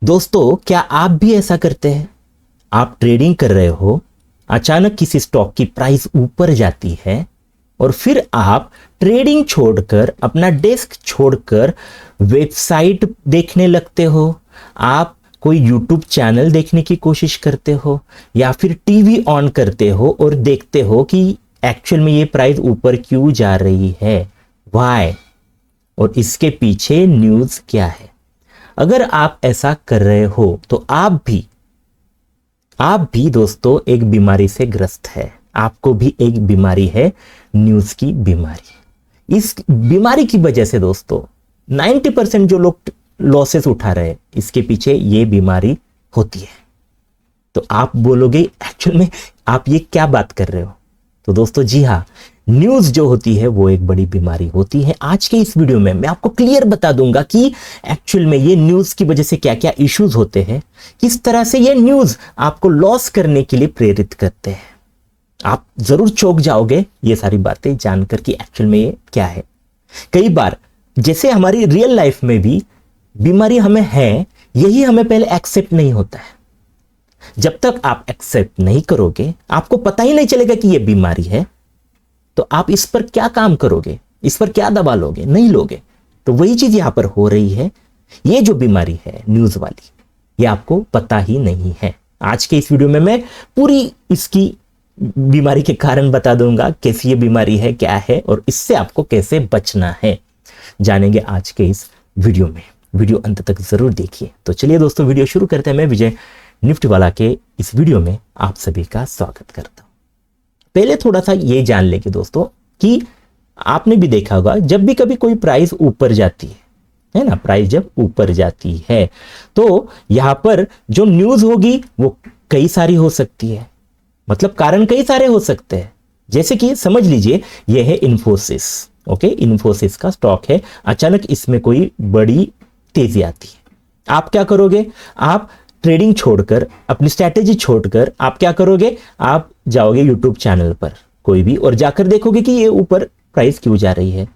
दोस्तों, क्या आप भी ऐसा करते हैं? आप ट्रेडिंग कर रहे हो, अचानक किसी स्टॉक की प्राइस ऊपर जाती है और फिर आप ट्रेडिंग छोड़कर, अपना डेस्क छोड़कर वेबसाइट देखने लगते हो। आप कोई यूट्यूब चैनल देखने की कोशिश करते हो या फिर टीवी ऑन करते हो और देखते हो कि एक्चुअल में ये प्राइस ऊपर क्यों जा रही है, व्हाई, और इसके पीछे न्यूज़ क्या है। अगर आप ऐसा कर रहे हो तो आप भी दोस्तों एक बीमारी से ग्रस्त है। आपको भी एक बीमारी है, न्यूज़ की बीमारी। इस बीमारी की वजह से दोस्तों 90% जो लोग लॉसेस उठा रहे हैं, इसके पीछे ये बीमारी होती है। तो आप बोलोगे एक्चुअल में आप ये क्या बात कर रहे हो? तो दोस्तों जी हाँ, न्यूज़ जो होती है वो एक बड़ी बीमारी होती है। आज के इस वीडियो में मैं आपको क्लियर बता दूंगा कि एक्चुअल में ये न्यूज़ की वजह से क्या क्या इश्यूज होते हैं, किस तरह से ये न्यूज़ आपको लॉस करने के लिए प्रेरित करते हैं। आप जरूर चौंक जाओगे ये सारी बातें जानकर कि एक्चुअल में ये क्या है। कई बार जैसे हमारी रियल लाइफ में भी बीमारी हमें है, यही हमें पहले एक्सेप्ट नहीं होता है। जब तक आप एक्सेप्ट नहीं करोगे, आपको पता ही नहीं चलेगा कि यह बीमारी है, तो आप इस पर क्या काम करोगे, इस पर क्या दवा लोगे? नहीं लोगे। तो वही चीज यहां पर हो रही है। ये जो बीमारी है न्यूज वाली, ये आपको पता ही नहीं है। आज के इस वीडियो में मैं पूरी इसकी बीमारी के कारण बता दूंगा, कैसी ये बीमारी है, क्या है और इससे आपको कैसे बचना है, जानेंगे आज के इस वीडियो में। वीडियो अंत तक जरूर देखिए। तो चलिए दोस्तों, वीडियो शुरू करते हैं। मैं विजय निफ्टी वाला के इस वीडियो में आप सभी का स्वागत करता हूं। पहले थोड़ा सा ये जान लेंगे दोस्तों कि आपने भी देखा होगा, जब भी कभी कोई प्राइस ऊपर जाती है ना, प्राइस जब ऊपर जाती है तो यहां पर जो न्यूज होगी वो कई सारी हो सकती है। मतलब कारण कई सारे हो सकते हैं। जैसे कि समझ लीजिए ये है इन्फोसिस। ओके, इन्फोसिस का स्टॉक है, अचानक इसमें कोई बड़ी तेजी आती है। आप क्या करोगे? आप ट्रेडिंग छोड़कर, अपनी स्ट्रैटेजी छोड़कर आप क्या करोगे? आप जाओगे यूट्यूब चैनल पर कोई भी और जाकर देखोगे कि ये ऊपर प्राइस क्यों जा रही है।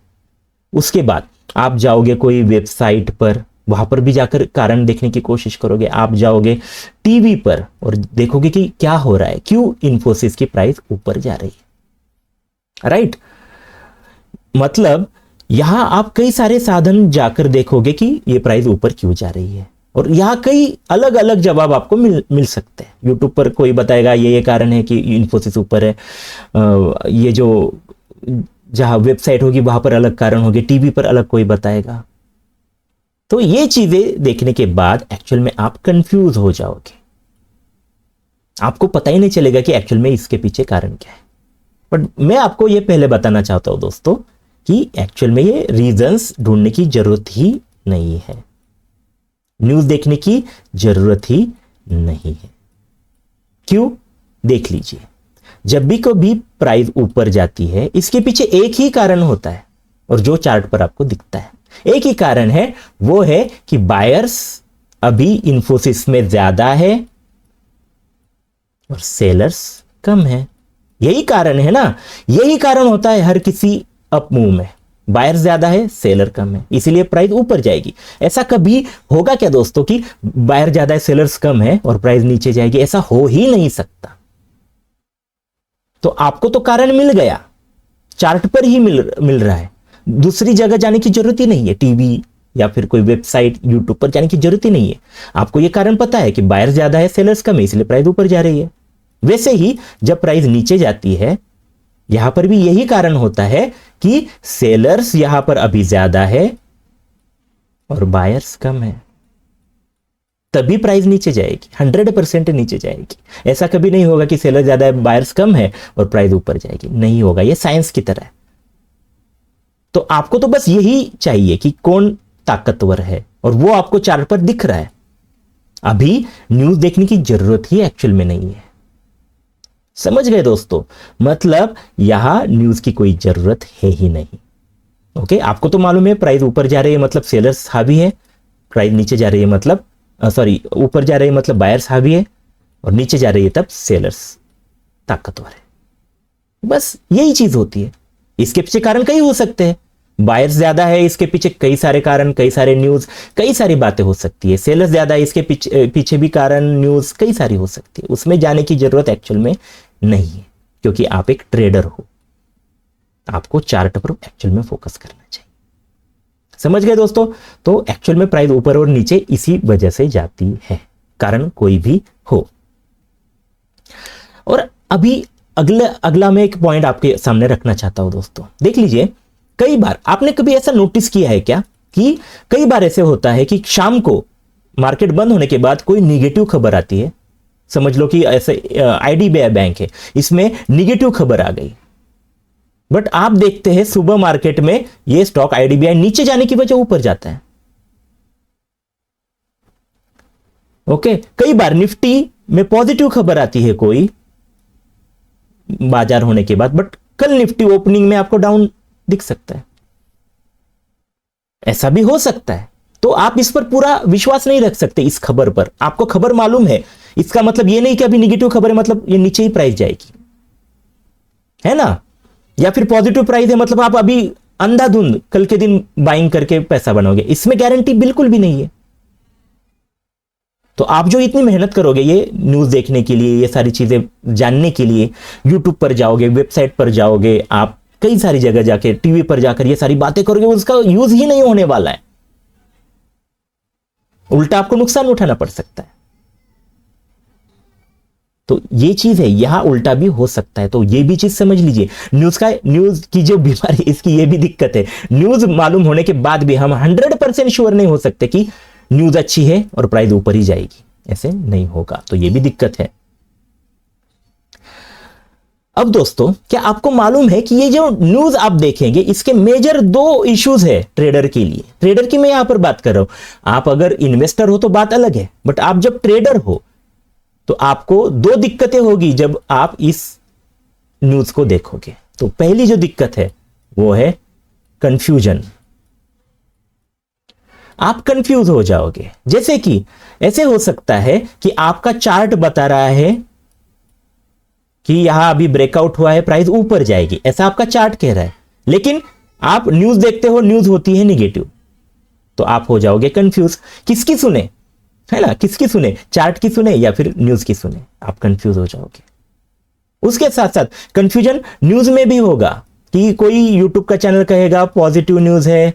उसके बाद आप जाओगे कोई वेबसाइट पर, वहां पर भी जाकर कारण देखने की कोशिश करोगे। आप जाओगे टीवी पर और देखोगे कि क्या हो रहा है, क्यों इन्फोसिस की प्राइस ऊपर जा रही है। राइट, मतलब यहां आप कई सारे साधन जाकर देखोगे कि ये प्राइस ऊपर क्यों जा रही है और यहां कई अलग अलग जवाब आपको मिल सकते हैं। यूट्यूब पर कोई बताएगा ये कारण है कि इन्फोसिस ऊपर है, ये जो जहां वेबसाइट होगी वहां पर अलग कारण होगी, टीवी पर अलग कोई बताएगा। तो ये चीजें देखने के बाद एक्चुअल में आप कंफ्यूज हो जाओगे, आपको पता ही नहीं चलेगा कि एक्चुअल में इसके पीछे कारण क्या है। बट मैं आपको ये पहले बताना चाहता हूं दोस्तों कि एक्चुअल में ये रीजंस ढूंढने की जरूरत ही नहीं है, न्यूज देखने की जरूरत ही नहीं है। क्यों? देख लीजिए, जब भी कभी प्राइस ऊपर जाती है इसके पीछे एक ही कारण होता है और जो चार्ट पर आपको दिखता है एक ही कारण है, वो है कि बायर्स अभी इन्फोसिस में ज्यादा है और सेलर्स कम है। यही कारण है ना, यही कारण होता है हर किसी अप मूव में। बायर ज्यादा है, सेलर कम है, इसीलिए प्राइस ऊपर जाएगी। ऐसा कभी होगा क्या दोस्तों कि बायर ज्यादा है, सेलर्स कम है और प्राइस नीचे जाएगी? ऐसा हो ही नहीं सकता। तो आपको तो कारण मिल गया, चार्ट पर ही मिल रहा है, दूसरी जगह जाने की जरूरत ही नहीं है, टीवी या फिर कोई वेबसाइट यूट्यूब पर जाने की जरूरत ही नहीं है। आपको यह कारण पता है कि बायर ज्यादा है, सेलर्स कम है, इसलिए प्राइस ऊपर जा रही है। वैसे ही जब प्राइस नीचे जाती है, यहां पर भी यही कारण होता है कि सेलर्स यहां पर अभी ज्यादा है और बायर्स कम है, तभी प्राइस नीचे जाएगी, 100% नीचे जाएगी। ऐसा कभी नहीं होगा कि सेलर ज्यादा है, बायर्स कम है और प्राइस ऊपर जाएगी, नहीं होगा। यह साइंस की तरह है। तो आपको तो बस यही चाहिए कि कौन ताकतवर है और वो आपको चार्ट पर दिख रहा है। अभी न्यूज देखने की जरूरत ही एक्चुअल में नहीं है। समझ गए दोस्तों? मतलब यहां न्यूज की कोई जरूरत है ही नहीं। ओके, आपको तो मालूम है प्राइस ऊपर जा रही है मतलब सेलर्स हावी है, प्राइस नीचे जा रही है मतलब ऊपर जा रही है मतलब बायर्स हावी है और नीचे जा रही है तब सेलर्स ताकतवर है। बस यही चीज होती है। इसके पीछे कारण कई हो सकते हैं। बायर्स ज्यादा है, इसके पीछे कई सारे कारण, कई सारे न्यूज, कई सारी बातें हो सकती है। सेलर्स ज्यादा है, इसके पीछे भी कारण, न्यूज कई सारी हो सकती है। उसमें जाने की जरूरत एक्चुअल में नहीं है, क्योंकि आप एक ट्रेडर हो, आपको चार्ट पर एक्चुअल में फोकस करना चाहिए। समझ गए दोस्तों? तो एक्चुअल में प्राइस ऊपर और नीचे इसी वजह से जाती है, कारण कोई भी हो। और अभी अगला मैं एक पॉइंट आपके सामने रखना चाहता हूं दोस्तों। देख लीजिए, कई बार आपने कभी ऐसा नोटिस किया है क्या कि कई बार ऐसे होता है कि शाम को मार्केट बंद होने के बाद कोई निगेटिव खबर आती है। समझ लो कि ऐसे आईडीबीआई बैंक है, इसमें निगेटिव खबर आ गई, बट आप देखते हैं सुबह मार्केट में ये स्टॉक आईडीबीआई नीचे जाने की वजह ऊपर जाता है। ओके, कई बार निफ्टी में पॉजिटिव खबर आती है कोई बाजार होने के बाद, बट कल निफ्टी ओपनिंग में आपको डाउन दिख सकता है। ऐसा भी हो सकता है। तो आप इस पर पूरा विश्वास नहीं रख सकते इस खबर पर। आपको खबर मालूम है, इसका मतलब ये नहीं कि अभी निगेटिव खबर है मतलब ये नीचे ही प्राइस जाएगी, है ना? या फिर पॉजिटिव प्राइस है मतलब आप अभी अंधाधुंध कल के दिन बाइंग करके पैसा बनाओगे, इसमें गारंटी बिल्कुल भी नहीं है। तो आप जो इतनी मेहनत करोगे ये न्यूज देखने के लिए, ये सारी चीजें जानने के लिए, यूट्यूब पर जाओगे, वेबसाइट पर जाओगे, आप कई सारी जगह जाके टीवी पर जाकर ये सारी बातें करोगे, उसका यूज ही नहीं होने वाला है। उल्टा आपको नुकसान उठाना पड़ सकता है। तो ये चीज है, यहां उल्टा भी हो सकता है। तो ये भी चीज समझ लीजिए। न्यूज की जो बीमारी, इसकी ये भी दिक्कत है। न्यूज मालूम होने के बाद भी हम 100% श्योर नहीं हो सकते कि न्यूज अच्छी है और प्राइस ऊपर ही जाएगी, ऐसे नहीं होगा। तो ये भी दिक्कत है। अब दोस्तों, क्या आपको मालूम है कि ये जो न्यूज आप देखेंगे इसके मेजर 2 इश्यूज है ट्रेडर के लिए। ट्रेडर की मैं यहां पर बात कर रहा हूं। आप अगर इन्वेस्टर हो तो बात अलग है, बट आप जब ट्रेडर हो तो आपको 2 दिक्कतें होगी जब आप इस न्यूज को देखोगे। तो पहली जो दिक्कत है वो है कंफ्यूजन। आप कंफ्यूज हो जाओगे। जैसे कि ऐसे हो सकता है कि आपका चार्ट बता रहा है कि यहां अभी ब्रेकआउट हुआ है, प्राइस ऊपर जाएगी, ऐसा आपका चार्ट कह रहा है, लेकिन आप न्यूज देखते हो, न्यूज होती है निगेटिव, तो आप हो जाओगे कंफ्यूज। किसकी सुने, है ना? किसकी सुने, चार्ट की सुने या फिर न्यूज की सुने? आप कंफ्यूज हो जाओगे। उसके साथ साथ कंफ्यूजन न्यूज में भी होगा कि कोई यूट्यूब का चैनल कहेगा पॉजिटिव न्यूज है,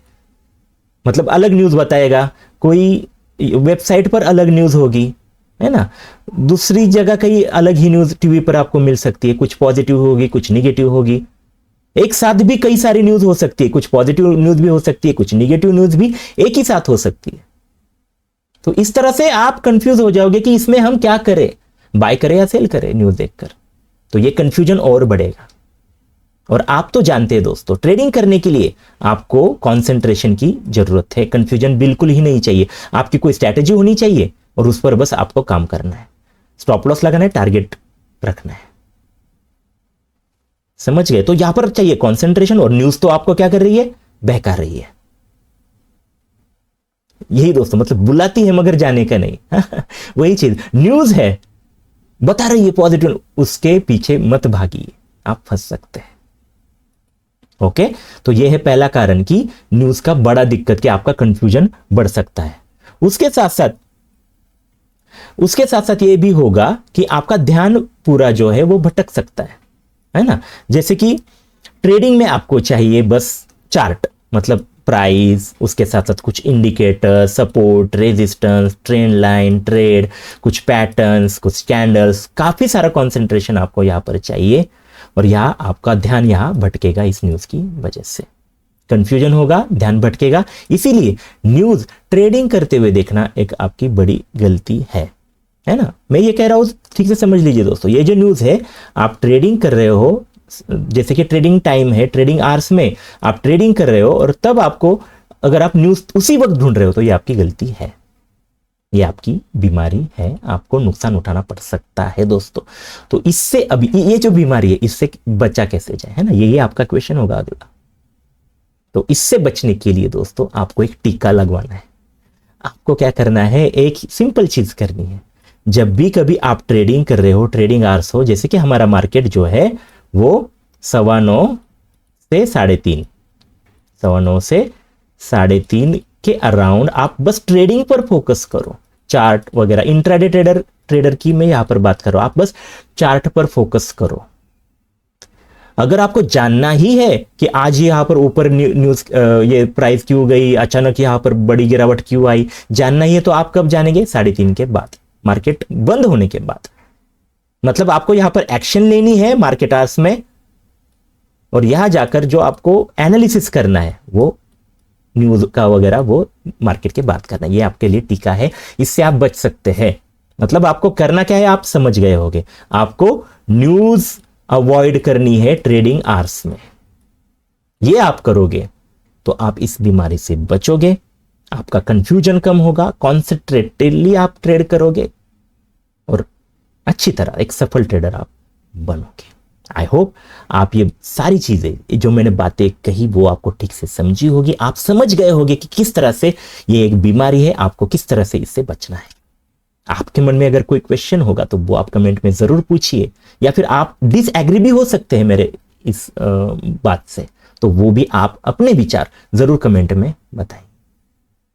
मतलब अलग न्यूज बताएगा, कोई वेबसाइट पर अलग न्यूज होगी, है ना? दूसरी जगह कहीं अलग ही न्यूज टीवी पर आपको मिल सकती है, कुछ पॉजिटिव होगी, कुछ निगेटिव होगी। एक साथ भी कई सारी न्यूज हो सकती है, कुछ पॉजिटिव न्यूज भी हो सकती है, कुछ निगेटिव न्यूज भी एक ही साथ हो सकती है। तो इस तरह से आप कंफ्यूज हो जाओगे कि इसमें हम क्या करें, बाय करें या सेल करें न्यूज देखकर। तो ये कंफ्यूजन और बढ़ेगा। और आप तो जानते हैं दोस्तों, ट्रेडिंग करने के लिए आपको कंसंट्रेशन की जरूरत है। कंफ्यूजन बिल्कुल ही नहीं चाहिए। आपकी कोई स्ट्रैटेजी होनी चाहिए और उस पर बस आपको काम करना है, स्टॉप लॉस लगाना है, टारगेट रखना है। समझ गए? तो यहां पर चाहिए कंसंट्रेशन। और न्यूज तो आपको क्या कर रही है, बहका रही है। यही दोस्तों, मतलब बुलाती है मगर जाने का नहीं। वही चीज, न्यूज है, बता रही है पॉजिटिव, उसके पीछे मत भागिए, आप फंस सकते हैं। ओके, तो यह है पहला कारण कि न्यूज का बड़ा दिक्कत कि आपका कंफ्यूजन बढ़ सकता है। उसके साथ साथ यह भी होगा कि आपका ध्यान पूरा जो है वो भटक सकता है ना? जैसे कि ट्रेडिंग में आपको चाहिए बस चार्ट, मतलब प्राइस, उसके साथ साथ कुछ indicator, support, resistance, trend line, trade, कुछ पैटर्न्स, कुछ कैंडल्स, काफी सारा कंसंट्रेशन आपको यहां पर चाहिए। और यहां आपका ध्यान यहां भटकेगा इस न्यूज की वजह से, कंफ्यूजन होगा, ध्यान भटकेगा। इसीलिए न्यूज ट्रेडिंग करते हुए देखना एक आपकी बड़ी गलती है ना? मैं ये कह रहा हूं, ठीक से समझ लीजिए दोस्तों। ये जो न्यूज है, आप ट्रेडिंग कर रहे हो, जैसे कि ट्रेडिंग टाइम है, ट्रेडिंग आवर्स में आप ट्रेडिंग कर रहे हो, और तब आपको अगर आप न्यूज उसी वक्त ढूंढ रहे हो तो ये आपकी गलती है, ये आपकी बीमारी है, आपको नुकसान उठाना पड़ सकता है दोस्तों। तो इससे अभी ये जो बीमारी है, इससे बचा कैसे जाए, है ना? ये आपका क्वेश्चन होगा अगला। तो इससे बचने के लिए दोस्तों आपको एक टीका लगवाना है। आपको क्या करना है, एक सिंपल चीज करनी है। जब भी कभी आप ट्रेडिंग कर रहे हो, ट्रेडिंग आवर्स हो, जैसे कि हमारा मार्केट जो है वो 9:15 से 3:30, 9:15 से 3:30 के अराउंड आप बस ट्रेडिंग पर फोकस करो, चार्ट वगैरह इंट्राडे ट्रेडर की मैं यहां पर बात कर रहा हूं, आप बस चार्ट पर फोकस करो। अगर आपको जानना ही है कि आज यहां पर ऊपर न्यूज ये प्राइस क्यों गई, अचानक यहां पर बड़ी गिरावट क्यों आई, जानना ही है, तो आप कब जानेंगे? 3:30 के बाद, मार्केट बंद होने के बाद। मतलब आपको यहां पर एक्शन लेनी है मार्केट आवर्स में, और यहां जाकर जो आपको एनालिसिस करना है वो न्यूज का वगैरह वो मार्केट के बाद करना है। ये आपके लिए टीका है, इससे आप बच सकते हैं। मतलब आपको करना क्या है, आप समझ गए होंगे। आपको न्यूज अवॉइड करनी है ट्रेडिंग आवर्स में। ये आप करोगे तो आप इस बीमारी से बचोगे, आपका कंफ्यूजन कम होगा, कॉन्सेंट्रेटेडली आप ट्रेड करोगे और अच्छी तरह एक सफल ट्रेडर आप बनोगे। आई होप आप ये सारी चीजें जो मैंने बातें कही वो आपको ठीक से समझी होगी, आप समझ गए होंगे कि किस तरह से ये एक बीमारी है, आपको किस तरह से इससे बचना है। आपके मन में अगर कोई क्वेश्चन होगा तो वो आप कमेंट में जरूर पूछिए, या फिर आप डिसएग्री भी हो सकते हैं मेरे इस बात से, तो वो भी आप अपने विचार जरूर कमेंट में बताएं।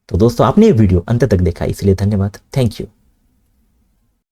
तो दोस्तों, आपने ये वीडियो अंत तक देखा इसलिए धन्यवाद। Thank you.